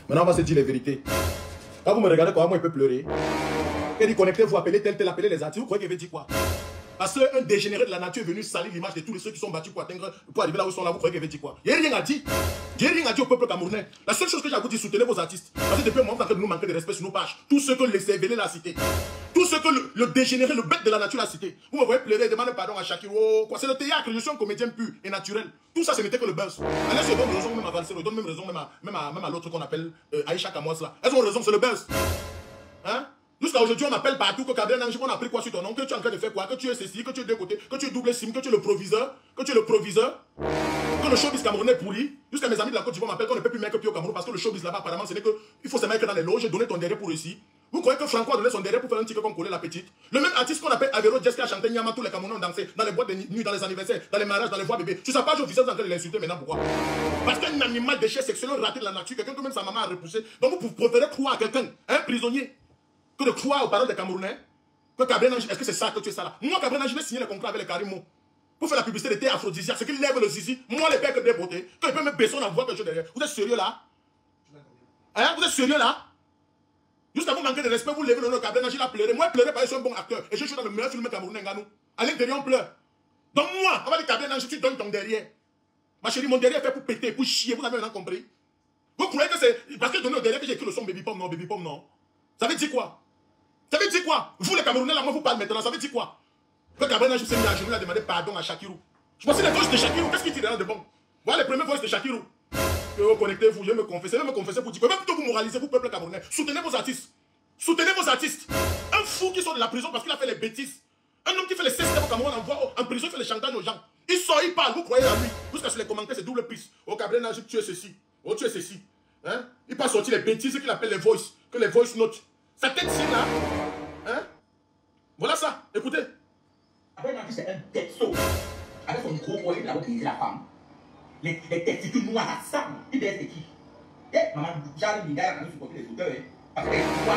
Maintenant, on va se dire les vérités. Quand vous me regardez, comment moi, il peut pleurer. Il dit connectez-vous, appelez tel, appelez les artistes. Vous croyez qu'il veut dire quoi? Parce qu'un dégénéré de la nature est venu salir l'image de tous ceux qui sont battus pour atteindre, pour arriver là où ils sont là. Vous croyez qu'il veut dire quoi? Il n'y a rien à dire. Il n'y a rien à dire au peuple camerounais. La seule chose que j'ai à vous dire, soutenez vos artistes. Parce que depuis un moment, vous êtes en train de nous manquer de respect sur nos pages. Tous ceux que les cervelés l'a cité. Tous ceux que le dégénéré, le bête de la nature l'a cité. Vous me voyez pleurer, demander pardon à Shakiro. C'est le théâtre, je suis un comédien pur et naturel. Tout ça, ce n'était que le buzz. Allez, je donne raison même à Valsero, donne même raison même à l'autre qu'on appelle Aïcha Kamoas là. Elles ont raison, c'est le buzz. Hein? Jusqu'à aujourd'hui, on m'appelle partout que Gabriel Nangi, on a pris quoi sur ton nom, que tu es en train de faire quoi, que tu es ceci, que tu es de côté, que tu es double sim, que tu es le proviseur, que le showbiz camerounais est pourri. Jusqu'à mes amis de la Côte d'Ivoire m'appellent qu'on ne peut plus mettre pied au Cameroun parce que le showbiz là-bas, apparemment, ce n'est que il faut se mettre dans les loges et donner ton derrière pour ici. Vous croyez que Franco a donné son derrière pour faire un ticket comme coller la petite? Le même artiste qu'on appelle Avero Jess qui a chanté Nyama, tous les Camerounais ont dansé dans les boîtes de nuit, dans les anniversaires, dans les mariages, dans les voix bébés. Sur sa page officielle, vous êtes en train de l'insulter maintenant, pourquoi? Parce qu'un animal déchet sexuel raté de la nature, quelqu'un que même sa maman a repoussé. Donc vous préférez croire à quelqu'un, un prisonnier, que de croire aux paroles des Camerounais, que Gabriel Nangi, est-ce que c'est ça que tu es ça là? Moi, Gabriel Nangi, je vais signer le contrat avec les Karimo pour faire la publicité de thé aphrodisiaque, ce qui lève le zizi. Moi, les pères que des beautés, que il peut me baisser, on en voit quelque chose derrière. Vous êtes sérieux là? Hein? Vous êtes sérieux là? Juste à vous manquer de respect, vous levez le nom de Gabriel Nangi, il a pleuré. Moi, pleurer parce que je suis un bon acteur. Et je suis dans le meilleur film camerounais, Nganou. À l'intérieur, on pleure. Donc, moi, on va dire Gabriel Nangi, tu donnes ton derrière. Ma chérie, mon derrière est fait pour péter, pour chier. Vous avez maintenant compris? Vous croyez que c'est parce que donner au derrière que j'ai écrit le son Baby Pom, non, Baby Pom, non? Ça veut dire quoi? Ça veut dire quoi? Vous les Camerounais, là, moi, vous parlez maintenant, ça veut dire quoi? Que Gabriel Nangi s'est mis à genoux, il a demandé pardon à Shakirou. Je pensais les voices de Shakirou, qu'est-ce qu'il dit là de bon? Voilà les premières voices de Shakirou. Connectez-vous, je vais me confesser pour dire que même plutôt vous moralisez, vous, peuple camerounais. Soutenez vos artistes. Soutenez vos artistes. Un fou qui sort de la prison parce qu'il a fait les bêtises. Un homme qui fait les 16 au Cameroun en prison, il fait les chantages aux gens. Il sort, il parle, vous croyez à lui. Jusqu'à ce que les commentaires, c'est double piste. Oh, Gabriel Nangi, tu es ceci. Oh, tu es ceci. Hein? Il passe sortir les bêtises qu'il appelle les voice, que les voice notes. Sa tête ci là. Hein? Voilà ça, écoutez. Gabriel Nangi, c'est un tête-saut. Avec son gros poids, il a utilisé la femme. Les testicules noirs à sang. Il est qui? Eh, maman, Charles Minga, il a supporté les auteurs. Parce qu'elle est quoi?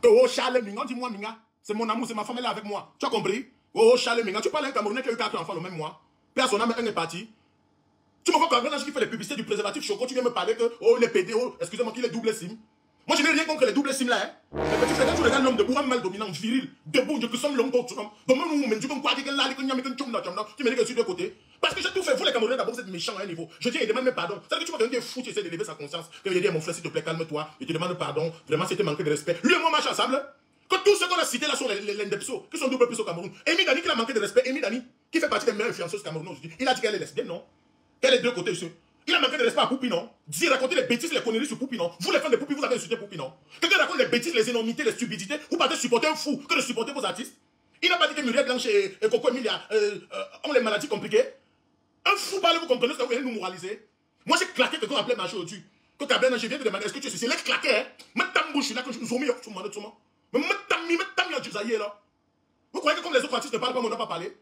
Oh, Charles Minga, dis-moi Minga. C'est mon amour, c'est ma femme, elle est avec moi. Tu as compris? Oh, Charles Minga, tu parles d'un Camerounais qui a eu 4 enfants le même mois. Puis à son âme, un est parti. Tu me vois quand Gabriel Nangi qui fait les publicités du préservatif Choco, tu viens me parler que, oh, les PD, oh, excusez-moi, qu'il est double sim. Moi, je n'ai rien contre les doubles sims là. Hein. Les petits frères, tu regardes l'homme debout, un mal dominant, viril, debout, je que somme l'homme d'autre. Donc, même nous, tu peux me croire qu'il y a là, qu'il y a un tchum là, tu me dis que je suis de côté. Parce que j'ai tout fait. Vous, les Camerounais, d'abord, vous êtes méchants à un niveau. Je dis, il demande même pardon. C'est que tu vois quelqu'un qui est fou, tu essaies d'élever sa conscience. Que il dit à mon frère, s'il te plaît, calme-toi. Il te demande pardon. Vraiment, c'était manqué de respect. Lui et moi, marche ensemble. Que tous ceux qu'on a cités là sont les Ndepso, qui sont double plus au Cameroun. Amy Dani, qui a manqué de respect. Amy Dani, qui fait partie des meilleures influenceuses camerounaises aujourd'hui. Il a dit qu'elle est lesbienne, non? Qu'elle est de deux côtés, monsieur. Il a manqué de respect à Poupi, non? Dis, raconter les bêtises, les conneries sur Poupi, non? Vous, les fans de Poupi, vous avez insulté Poupi, non? Quelqu'un raconte les bêtises, les énormités, les stupidités, vous partez supporter un fou que de supporter vos artistes. Il n'a pas dit que Muriel Blanche et Coco Emilia ont les maladies compliquées. Un fou parle, vous comprenez ce que vous venez nous moraliser? Moi, j'ai claqué quelqu'un appelé Macho au-dessus. Que Gabriel Nangi vient de demander, est-ce que tu es ceci? Il est claqué, hein? Mais ta bouche là, que je suis là, mais là. Vous croyez que comme les autres artistes ne parlent pas, on n'a pas parlé?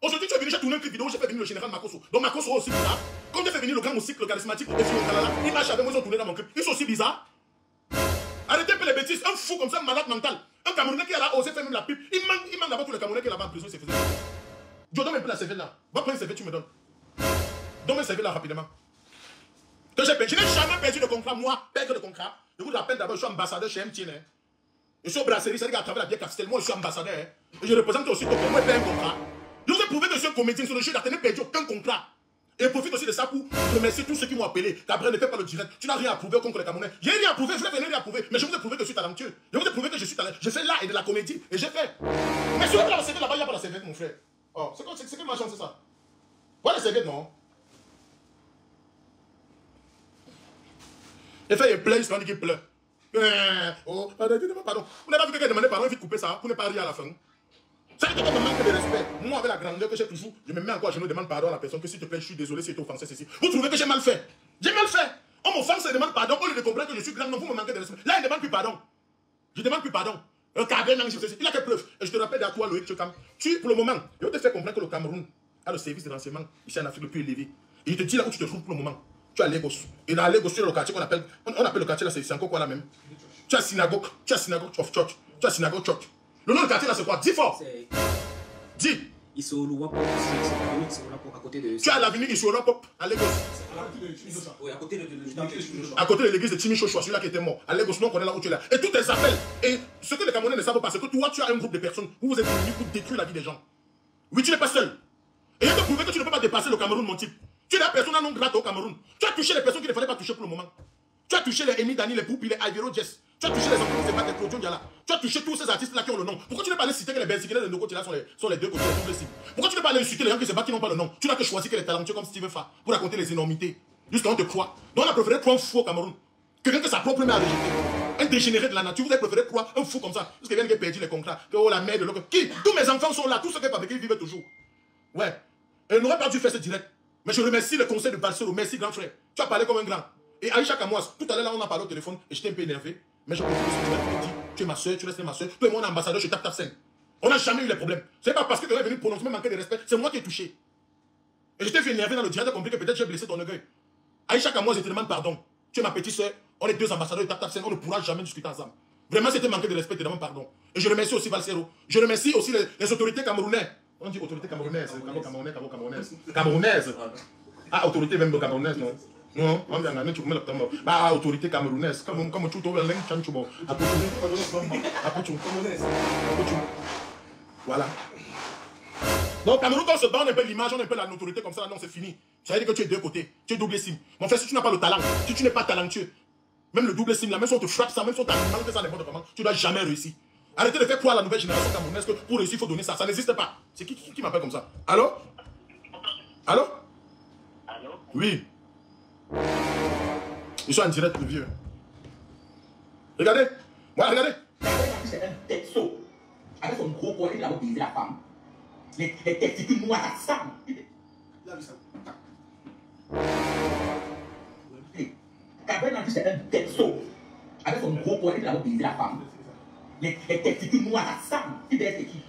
Aujourd'hui, tu es venu, j'ai tourné un clip vidéo, j'ai fait venir le général Makosso. Donc Makosso aussi bizarre. Comme j'ai fait venir le grand musique, le charismatique, le Fio Kalala, il marche avec moi, ils ont tourné dans mon clip. Ils sont aussi bizarres. Arrêtez un peu les bêtises. Un fou comme ça, un malade mental. Un Camerounais qui a osé faire même la pipe. Il manque d'abord tous les Camerounais qui là-bas en prison, c'est faisait. Je donne un peu la CV là. Va prendre une CV, tu me donnes. Donne un CV là rapidement. Que j'ai perdu. Je n'ai jamais perdu de contrat, moi, perdre de contrat. Je vous rappelle d'abord, je suis ambassadeur chez MTN. Je suis au brasserie, c'est-à-dire qu'à travers la bière Castel, moi je suis ambassadeur. Et je représente aussi Tokyo, moi je paye un contrat. Je vous ai prouvé que je suis un comédien sur le jeu, je n'ai perdu aucun contrat. Et je profite aussi de ça pour remercier tous ceux qui m'ont appelé. Gabriel ne fait pas le direct. Tu n'as rien à prouver contre les Camerounais. J'ai rien à prouver, je n'ai rien à prouver. Mais je vous ai prouvé que je suis talentueux. Je vous ai prouvé que je suis talentueux. Je fais là et de la comédie. Et j'ai fait. Mais sur la CV là-bas, il n'y a pas la serviette, mon frère. Oh, c'est quelle ma chance, c'est ça? Voilà la serviette, non? Et fait, il pleure, il se dit qu'il pleure. Oh, pardon. Vous n'avez pas vu quelqu'un demander pardon, il faut couper ça, pour ne pas rire à la fin. Ça veut dire que me manque de respect. Moi, avec la grandeur que j'ai toujours, je me mets encore à genoux, demande pardon à la personne que s'il te plaît, je suis désolé si tu es offensé, ceci. Vous trouvez que j'ai mal fait? J'ai mal fait. On m'offense et demande pardon, au lieu de comprendre que je suis grand, non, vous me manquez de respect. Là, il ne demande plus pardon. Je demande plus pardon. Gabriel Nangi, il a fait preuve. Et je te rappelle à toi, Loïc Chokam, pour le moment, je vais te faire comprendre que le Cameroun a le service de renseignement ici en Afrique le plus élevé. Et je te dis là où tu te trouves pour le moment. Tu as Lagos. Et dans Lagos, tu as le quartier qu'on appelle, on appelle le quartier là, c'est encore quoi là même? Tu as synagogue of church. Tu as synagogue church. Le nom du quartier là, c'est quoi? Dis fort. Dis. Ils sont au Louapop, à côté de... Tu as l'avenue Issoulapop à Lagos. Oui, à côté de à côté de l'église de Timi Chochoa, celui-là qui était mort. À Lagos, on connaît là où tu es là. Et tous tes appels. Et ce que les Camerounais ne savent pas, c'est que toi, tu as un groupe de personnes où vous êtes venus pour détruire la vie des gens. Oui, tu n'es pas seul. Et je te prouver que tu ne peux pas dépasser le Cameroun, mon type. Tu es la personne non grate au Cameroun. Tu as touché les personnes qu'il ne fallait pas toucher pour le moment. Tu as touché les Amy Dani, les Poupi, les Ivero Jess. Tu as touché les enfants qui se battent, les Claudio Diala. Tu as touché tous ces artistes-là qui ont le nom. Pourquoi tu n'es pas allé citer que les Bensikines de nos côtés là sont les deux côtés, les doubles cibles? Pourquoi tu n'es pas allé citer les gens qui se battent qui n'ont pas le nom? Tu n'as que choisi que les talentueux comme Steven Fa pour raconter les énormités. Jusqu'à on te croit. Donc on a préféré croire un fou au Cameroun. Quelqu'un que sa propre mère a rejeté. Un dégénéré de la nature. Vous avez préféré croire un fou comme ça. Parce qu'il vient de perdre les contrats. Que oh la mère de l'autre. Qui? Tous mes enfants sont là. Tous ceux qui fabriquent vivent toujours. Ouais. Et on n'aurait pas dû faire ce direct. Mais je remercie le conseil de Barcelo. Merci grand frère. Tu as parlé comme un grand. Et Aïcha Kamouas, tout à l'heure là on a parlé au téléphone et j'étais un peu énervé. Mais je profite de ce direct pour te dire, tu es ma soeur, tu restes ma soeur. Toi et moi on est ambassadeur chez Tap 5. On n'a jamais eu les problèmes. C'est pas parce que tu es venu prononcer, manquer de respect. C'est moi qui ai touché. Et je t'ai fait énerver dans le direct, compris que peut-être j'ai blessé ton orgueil. Aïcha Kamouas, je te demande pardon. Tu es ma petite soeur. On est deux ambassadeurs de Tap 5. On ne pourra jamais discuter ensemble. Vraiment, c'était manquer de respect. Je te demande pardon. Et je remercie aussi Valsero. Je remercie aussi les autorités camerounaises. On dit autorité camerounaise. Camerounaise. Ah, autorité même camerounaise, non? Non, on vient de tu mets le temps. Bah, autorité camerounaise. Comme tu trouves un link, tu vois. Voilà. Donc, Cameroun, quand on se bat, on a un peu l'image, on a un peu la notoriété comme ça. Non, c'est fini. Ça veut dire que tu es de deux côtés. Tu es double sim. Mon frère, si tu n'as pas le talent, si tu n'es pas talentueux, même le double sim, là, même si on te frappe ça, même si on t'alimente ça n'importe comment, tu ne dois jamais réussir. Arrêtez de faire croire à la nouvelle génération camerounaise que pour réussir, il faut donner ça. Ça n'existe pas. C'est qui m'appelle comme ça? Allô? Allô? Allô? Oui. Je suis en direct, le vieux. Regardez. Voilà, regardez. C'est un texto. Avec son gros poids, il a brisé la femme. Les testicules noirs à sang. Il a vu ça. Gabriel Nanty, c'est un texto. Avec son gros poids, il a brisé la femme. Les testicules noirs à sang. Il est qui?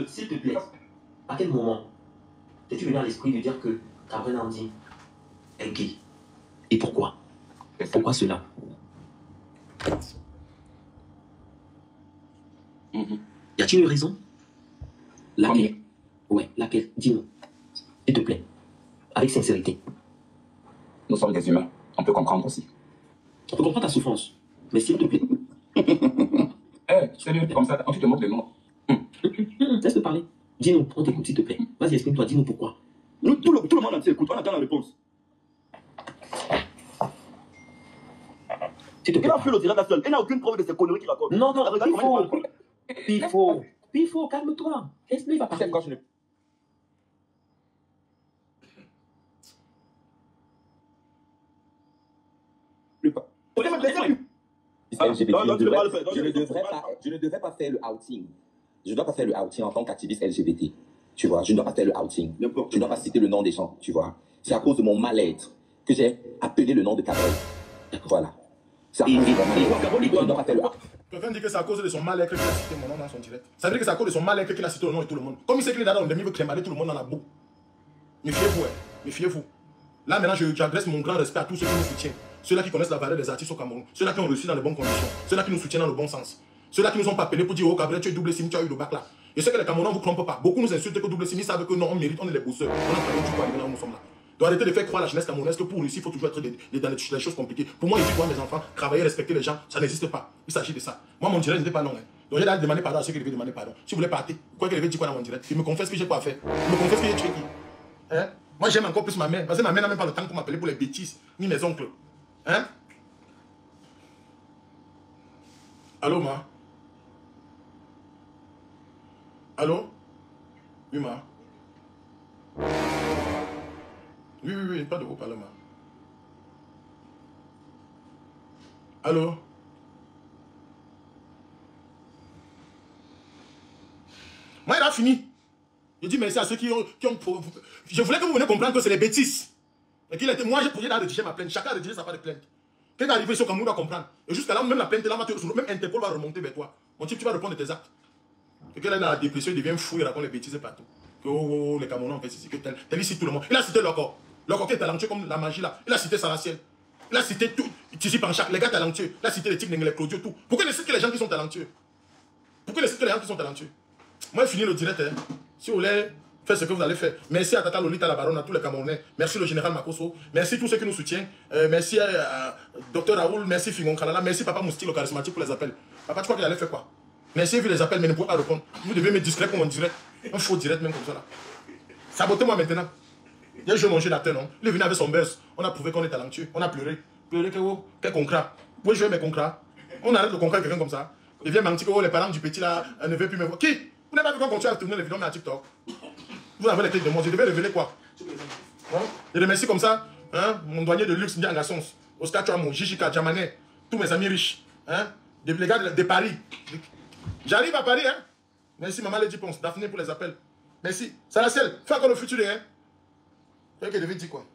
S'il te plaît, à quel moment t'es-tu venu à l'esprit de dire que Gabriel Nanty est gay? Et pourquoi? Pourquoi cela? Y a-t-il une raison? Laquelle? Ouais, laquelle? Dis-nous. S'il te plaît. Avec sincérité. Nous sommes des humains. On peut comprendre aussi. On peut comprendre ta souffrance. Mais s'il te plaît. Sérieux, comme ça, tu te moques de nous. Laisse-le parler. Dis-nous, on t'écoute s'il te plaît. Vas-y, explique-toi, dis-nous pourquoi. Nous, tout le monde entier écoute, on attend la réponse. S'il te plaît. Il a fait le direct la seule. Il n'a aucune preuve de ces conneries qu'il raconte. Non, non, Regarde comment il parle. Pifo, calme-toi. Laisse-le, il va parler. Quand je n'ai plus pas. LGBT, je ne devrais pas faire le outing. Je ne dois pas faire le outing en tant qu'activiste LGBT. Tu vois, je ne dois pas faire le outing. Je ne dois pas citer le nom des gens, tu vois. C'est à cause de mon mal-être que j'ai appelé le nom de Cabrel. Voilà. C'est à cause de mon mal-être. Je ne dois pas faire le outing. Quelqu'un dit que c'est à cause de son mal-être qu'il a cité mon nom dans son direct. Ça veut dire que c'est à cause de son mal-être qu'il a cité le nom de tout le monde. Comme il sait qu'il est dans le demi, il veut crémaler tout le monde dans la boue. Méfiez-vous, méfiez-vous. Là, maintenant, j'adresse mon grand respect à tous ceux qui nous soutiennent. Ceux-là qui connaissent la valeur des artistes au Cameroun. Ceux-là qui ont réussi dans les bonnes conditions. Ceux-là qui nous soutiennent dans le bon sens. Ceux-là qui nous ont pas appelés pour dire, oh Gabriel, tu es double sim, tu as eu le bac là. Je sais que les Camerounais ne vous trompent pas. Beaucoup nous insultent que double sim, ils savent que non, on mérite, on est les bosseurs. On a travaillé du coup arriver là où nous sommes là. Donc arrêtez de faire croire à la jeunesse camerounaise que pour réussir, il faut toujours être dans les choses compliquées. Pour moi, il dit quoi, mes enfants, travailler, respecter les gens, ça n'existe pas. Il s'agit de ça. Moi, mon direct n'était pas long. Donc j'ai d'aller demander pardon à ceux qui devaient demander pardon. Si vous voulez partir, quoi qu'il avait dit quoi dans mon direct, il me confesse que j'ai pas fait. Il me confesse que j'ai tué qui. Hein? Moi, j'aime encore plus ma mère. Parce que ma mère n'a même pas le temps pour m'appeler pour les bêtises, ni mes oncles. Hein? Allô, ma? Allô? Oui, ma? Oui, pas de haut-parleur, ma. Allô? Moi, il a fini. Je dis merci à ceux qui ont... Je voulais que vous veniez comprendre que c'est les bêtises. Et qu'il était... Moi, j'ai posé à rédiger ma plainte. Chacun a rédigé sa part de plainte. Quand il est arrivé ici au Cameroun, on doit comprendre. Et jusqu'à là, même la plainte, là, même Interpol va remonter vers toi. Mon type, tu vas répondre de tes actes. Et quand il est dans la dépression, il devient fou, il raconte les bêtises partout. Que oh, les Camerounais ont fait ceci, que tel. Il cite tout le monde. Il a cité Loko. Loko qui est talentueux comme la magie là. Il a cité Sarasiel. Il a cité tout. Tissi Panchak, les gars talentueux. Il a cité les Tignes, les Claudio, tout. Pourquoi il ne cite que les gens qui sont talentueux? Pourquoi il ne cite que les gens qui sont talentueux? Moi, je finis le direct. Hein. Si vous voulez faire ce que vous allez faire. Merci à Tata Lolita, la baronne, à tous les Camerounais. Merci le général Makoso. Merci à tous ceux qui nous soutiennent. Merci à Dr Raoul. Merci Fingon Kalala. Merci Papa Mousti, le charismatique, pour les appels. Papa, tu crois qu'il allait faire quoi? Merci, vu les appels, mais ne pouvez pas répondre. Vous devez me discret comme on dirait. Un faux direct, même comme ça là. Sabotez-moi maintenant. Il a joué manger la terre, non? Il est venu avec son buzz. On a prouvé qu'on est talentueux. On a pleuré. Pleuré, quel concret. Vous pouvez jouer mes concrets. On arrête de concret quelqu'un comme ça. Il vient mentir que les parents du petit là ne veulent plus me voir. Qui? Vous n'avez pas vu qu'on continue à tourner les vidéos mais à TikTok? Vous avez les têtes de moi. Je devais révéler quoi? Hein? Je remercie comme ça hein? Mon douanier de luxe, Ndianga Sons, Oscar Chouamou, Jishika, Djamané, tous mes amis riches. Hein? Les gars de Paris. J'arrive à Paris. Hein? Merci Maman Lady Ponce, Daphné pour les appels. Merci. Saracel, fais encore le futur. Hein? Tu devais dire quoi?